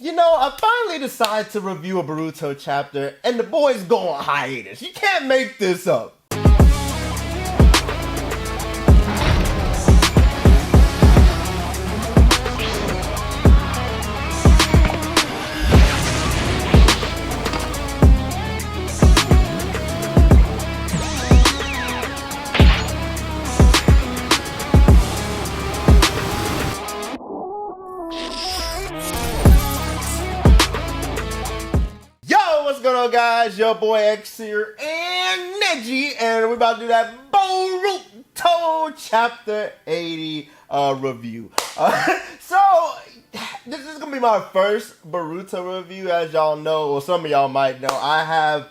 You know, I finally decided to review a Boruto chapter, and the boys go on hiatus. You can't make this up. What's going on, guys? Your boy X here and Neji, and we're about to do that Boruto chapter 80 review. So this is gonna be my first Boruto review. As y'all know, or some of y'all might know, I have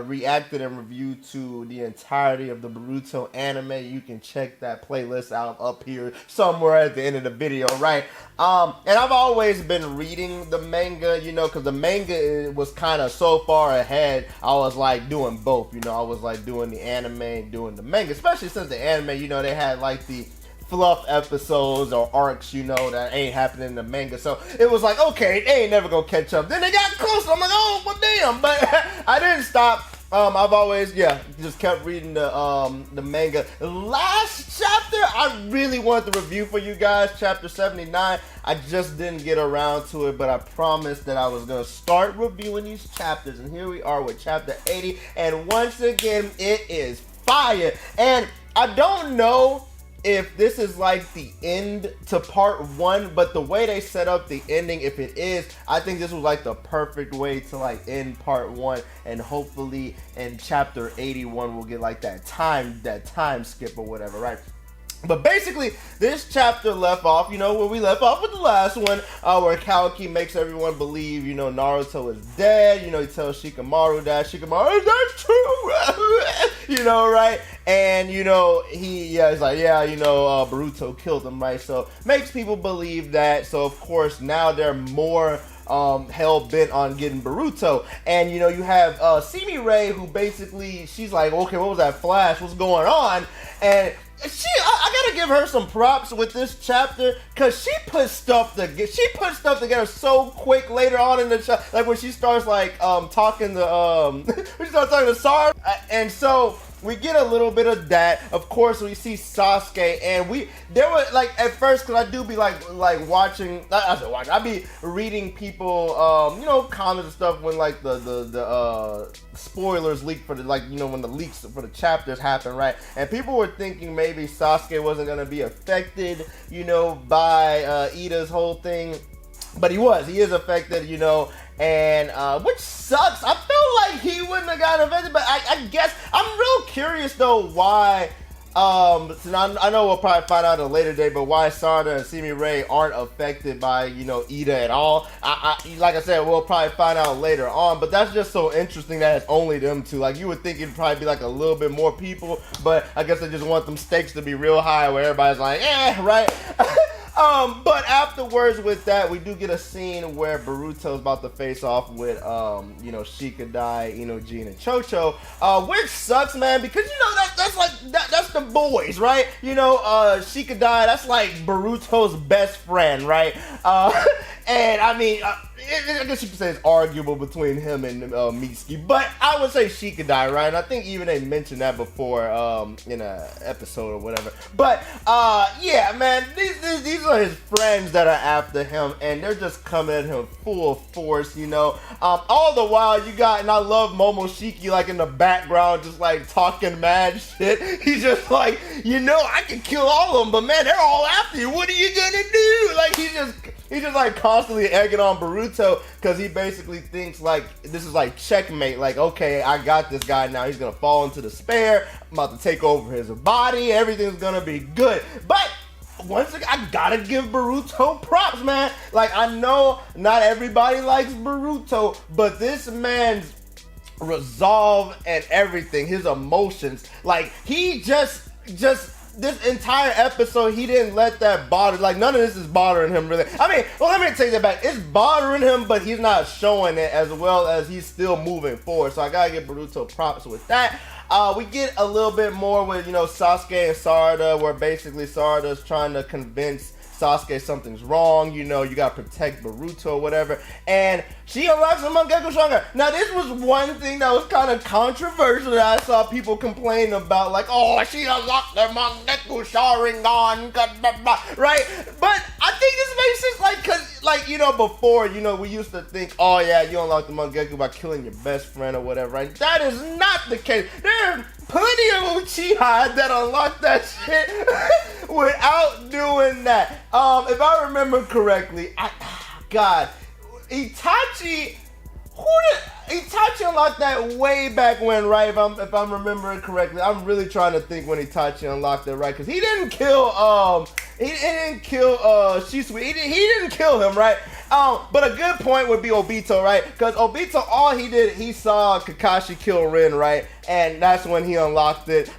reacted and reviewed to the entirety of the Boruto anime. You can check that playlist out up here somewhere at the end of the video, right? And I've always been reading the manga, you know, because the manga was kind of so far ahead. I was like doing both, you know. I was like doing the anime and doing the manga, especially since the anime, you know, they had like the fluff episodes or arcs, you know, that ain't happening in the manga. So it was like, okay, they ain't never gonna catch up. Then they got closer. I'm like, oh, well, damn. But I didn't stop. I've always, just kept reading the manga. The last chapter, I really wanted to review for you guys, chapter 79. I just didn't get around to it, but I promised that I was going to start reviewing these chapters. And here we are with chapter 80. And once again, it is fire. And I don't know if this is like the end to part 1, but the way they set up the ending, if it is, I think this was like the perfect way to like end part 1, and hopefully in chapter 81 we'll get like that time skip or whatever, right? But basically, this chapter left off, you know, where we left off with the last one, where Kawaki makes everyone believe, you know, Naruto is dead. You know, he tells Shikamaru that. Shikamaru, is that true? You know, right? And, you know, he's like, yeah, you know, Boruto killed him, right? So, makes people believe that. So, of course, now they're more hell-bent on getting Boruto. And, you know, you have Simi Ray, who basically, she's like, okay, what was that flash? What's going on? And I gotta give her some props with this chapter, cause she put stuff together so quick later on in the chapter, like when she starts like talking to when she starts talking to Sarada, and so we get a little bit of that. Of course, we see Sasuke, and there were like at first, cause I do be like watching. I be reading people, you know, comments and stuff when like the spoilers leak for the, like, you know, when the leaks for the chapters happen, right? And people were thinking maybe Sasuke wasn't gonna be affected, you know, by Ida's whole thing. But he is affected, you know, and which sucks. I feel like he wouldn't have gotten affected, but I guess I'm real curious though why. So I know we'll probably find out at a later date, but why Sarada and Simi Ray aren't affected by, you know, Ida at all. Like I said, we'll probably find out later on, but that's just so interesting that it's only them two. Like, you would think it'd probably be like a little bit more people, but I guess they just want them stakes to be real high where everybody's like, right? But afterwards with that, we do get a scene where Boruto's about to face off with, you know, Shikadai, Inoji, and Chocho, which sucks, man, because, you know, that's the boys, right? You know, Shikadai, that's like Boruto's best friend, right? And I mean, I guess you could say it's arguable between him and Mitsuki, but I would say Shikadai, right? And I think even they mentioned that before in an episode or whatever. But yeah, man, these are his friends that are after him, and they're just coming at him full force, you know. All the while you got, and I love Momoshiki like in the background, just like talking mad shit. He's just like, you know, I can kill all of them, but man, they're all after you. What are you gonna do? Like he's just like constantly egging on Boruto, because he basically thinks like this is like checkmate. Like, okay, I got this guy now. He's gonna fall into despair. I'm about to take over his body. Everything's gonna be good. But once again, I gotta give Boruto props, man. Like, I know not everybody likes Boruto, but this man's resolve and everything, his emotions, like he just this entire episode, he didn't let that bother, like none of this is bothering him really. I mean, well, let me take that back. It's bothering him, but he's not showing it, as well as he's still moving forward. So I gotta give Boruto props with that. We get a little bit more with, you know, Sasuke and Sarada, where basically Sarada's trying to convince Sasuke something's wrong, you know, you gotta protect Boruto or whatever, and she unlocks the Mangekyou Sharingan. Now this was one thing that was kind of controversial that I saw people complain about, like, oh, she unlocked the Mangekyou Sharingan, right? But I think this makes sense, like, cause, like, you know, before, you know, we used to think, oh yeah, you unlock the Mangekyou by killing your best friend or whatever, right? That is not the case. There are plenty of Uchiha that unlock that shit without doing that. If I remember correctly, God, Itachi unlocked that way back when, right? If I'm remembering correctly, I'm really trying to think when Itachi unlocked it, right? Because he didn't kill Shisui. He didn't kill him, right? But a good point would be Obito, right? Because Obito, all he did, he saw Kakashi kill Rin, right? And that's when he unlocked it.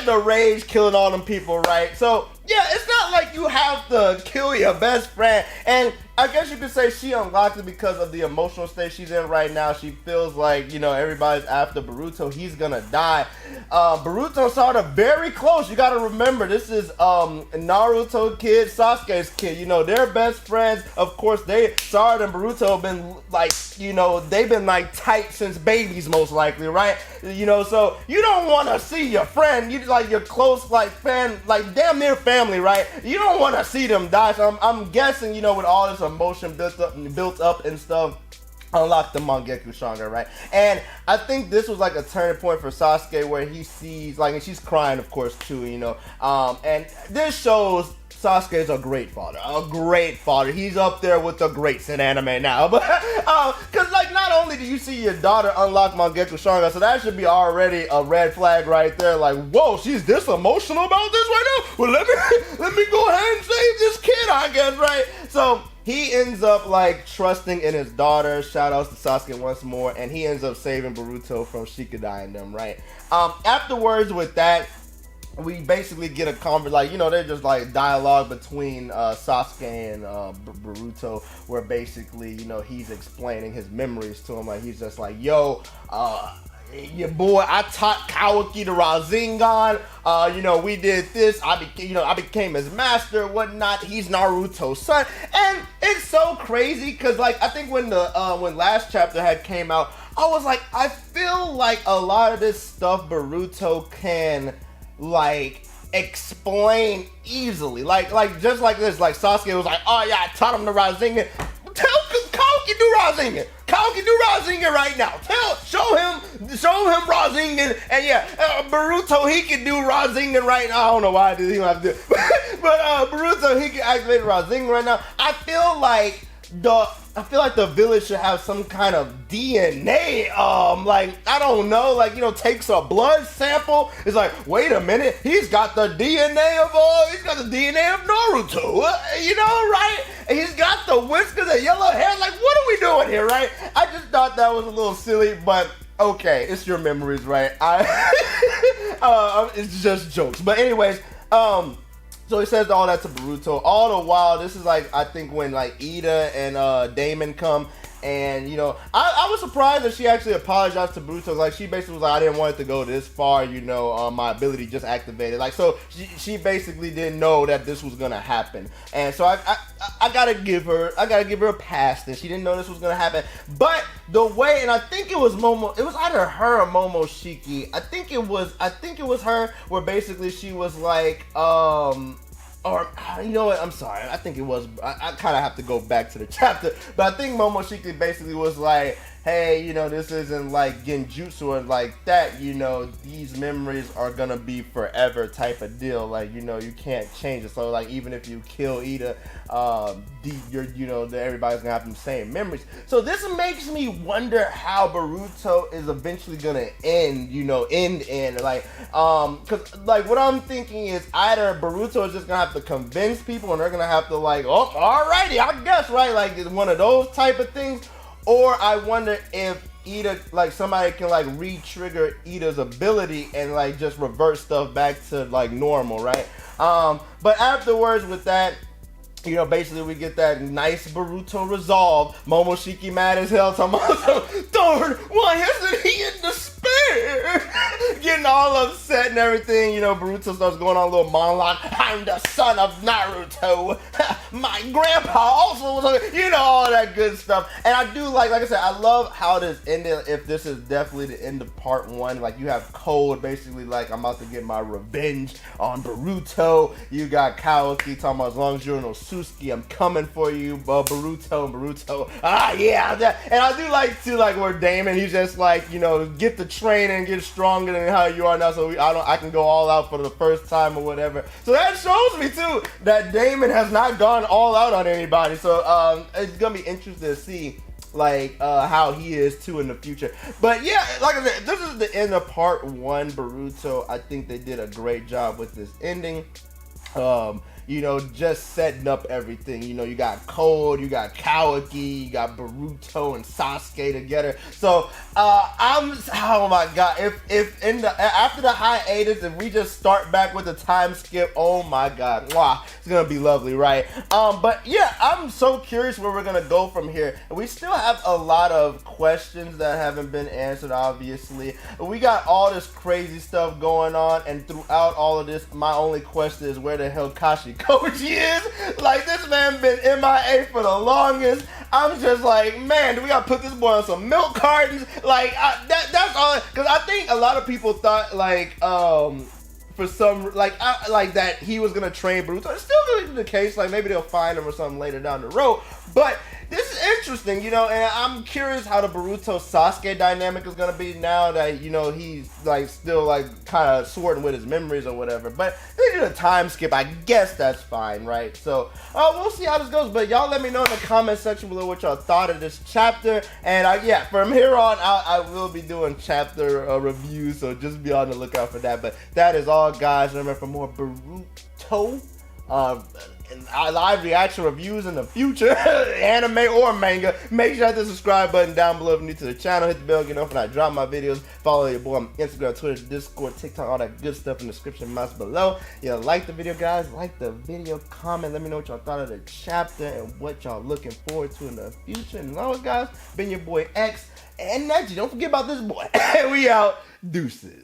The rage killing all them people, right? So yeah, it's not like you have to kill your best friend. And I guess you could say she unlocked it because of the emotional state she's in right now. She feels like, you know, everybody's after Boruto. He's gonna die. Boruto and Sarada very close. You gotta remember, this is Naruto kid, Sasuke's kid. You know, they're best friends. Of course, Sarada and Boruto have been like, you know, they've been like tight since babies, most likely, right? You know, so you don't want to see your friend, you like your close like fan, like damn near family, right? You don't want to see them die. So I'm guessing, you know, with all this emotion built up and stuff, unlock the Mangekyou Sharingan, right? And I think this was like a turning point for Sasuke where he sees, like, and she's crying, of course, too, you know. And this shows Sasuke is a great father. A great father. He's up there with the greats in anime now. But, because, like, not only do you see your daughter unlock Mangekyou Sharingan, so that should be already a red flag right there. Like, whoa, she's this emotional about this right now? Well, let me go ahead and save this kid, I guess, right? So he ends up like trusting in his daughter. Shout outs to Sasuke once more, and he ends up saving Boruto from Shikadai and them, right? Afterwards with that, we basically get a like, you know, they're just like dialogue between Sasuke and Boruto, where basically, you know, he's explaining his memories to him. Like, he's just like, yo, your boy, I taught Kawaki the Rasengan. You know, we did this. I became his master, whatnot. He's Naruto's son, and it's so crazy because, like, I think when last chapter had came out, I was like, I feel like a lot of this stuff Boruto can like explain easily, like just like this. Like Sasuke was like, oh yeah, I taught him the Rasengan. Tell Kawaki do Rasengan. Kawaki do Rasengan right now. Show him Rasengan. And yeah, Boruto, he can do Rasengan right now. I don't know why he don't have to do it. But Boruto, he can activate Rasengan right now. I feel like the village should have some kind of DNA, like, I don't know, like, you know, takes a blood sample. It's like, wait a minute, he's got the DNA of Naruto, you know, right? And he's got the whiskers and yellow hair. Like, what are we doing here, right? I just thought that was a little silly, but okay, it's your memories, right? It's just jokes. But anyways, so he says all that to Boruto. All the while, this is like, I think when like Ida and Damon come, and you know, I was surprised that she actually apologized to Boruto. Like, she basically was like, I didn't want it to go this far, you know, my ability just activated. Like, so she basically didn't know that this was gonna happen, and so I gotta give her a pass. That she didn't know this was gonna happen, but the way, and I think it was Momo, it was either her or Momoshiki. I think it was her, where basically she was like, or, you know what, I'm sorry, I think it was, I kind of have to go back to the chapter, but I think Momoshiki basically was like, hey, you know, this isn't like genjutsu or like that, you know, these memories are gonna be forever type of deal, like, you know, you can't change it. So like, even if you kill Ida, you know, everybody's gonna have the same memories. So this makes me wonder how Boruto is eventually gonna end, you know, like, cause like what I'm thinking is either Boruto is just gonna have to convince people and they're gonna have to like, oh, alrighty, I guess, right, like it's one of those type of things. Or I wonder if Ida, like somebody can like re-trigger Ida's ability and like just revert stuff back to like normal, right? But afterwards with that, you know, basically we get that nice Boruto resolve. Momoshiki mad as hell, talking about, darn, why hasn't he in the space? getting all upset and everything. You know, Boruto starts going on a little monologue. I'm the son of Naruto. My grandpa also was, you know, all that good stuff. And I do like I said, I love how this ended. If this is definitely the end of part one, like you have Cold basically like, I'm about to get my revenge on Boruto. You got Kawaki talking about, as long as you're no Sasuke, I'm coming for you, Boruto. And Boruto, yeah. And I do like too, like where Damon, he's just like, you know, get the training, get stronger than how you are now, so I can go all out for the first time or whatever. So that shows me too that Damon has not gone all out on anybody. So it's gonna be interesting to see like how he is too in the future. But yeah, like I said, this is the end of part one, Boruto. I think they did a great job with this ending. You know, just setting up everything. You know, you got Cold, you got Kawaki, you got Boruto and Sasuke together. So oh my god, if in the after the hiatus, if we just start back with the time skip, oh my god, wow, it's gonna be lovely, right? But yeah, I'm so curious where we're gonna go from here. We still have a lot of questions that haven't been answered, obviously. We got all this crazy stuff going on, and throughout all of this, my only question is where the hell Kashi Koji is. Like, this man been MIA for the longest. I'm just like, man, do we gotta put this boy on some milk cartons? Like, that's all. Because I think a lot of people thought, like, for some, like that he was gonna train Boruto. It's still gonna be the case. Like, maybe they'll find him or something later down the road. But this is interesting, you know, and I'm curious how the Boruto Sasuke dynamic is gonna be now that, you know, he's like still like kind of sorting with his memories or whatever. But they did a time skip, I guess that's fine, right? So we'll see how this goes. But y'all let me know in the comment section below what y'all thought of this chapter. And yeah, from here on out, I will be doing chapter reviews, so just be on the lookout for that. But that is all, guys. Remember, for more Boruto and live reaction reviews in the future, anime or manga, make sure to hit the subscribe button down below if you're new to the channel. Hit the bell, get notified when I drop my videos. Follow your boy on Instagram, Twitter, Discord, TikTok, all that good stuff in the description box below. Yeah, like the video, guys. Like the video, comment. Let me know what y'all thought of the chapter and what y'all looking forward to in the future. And as always, guys, been your boy X and Neji. Don't forget about this boy. We out. Deuces.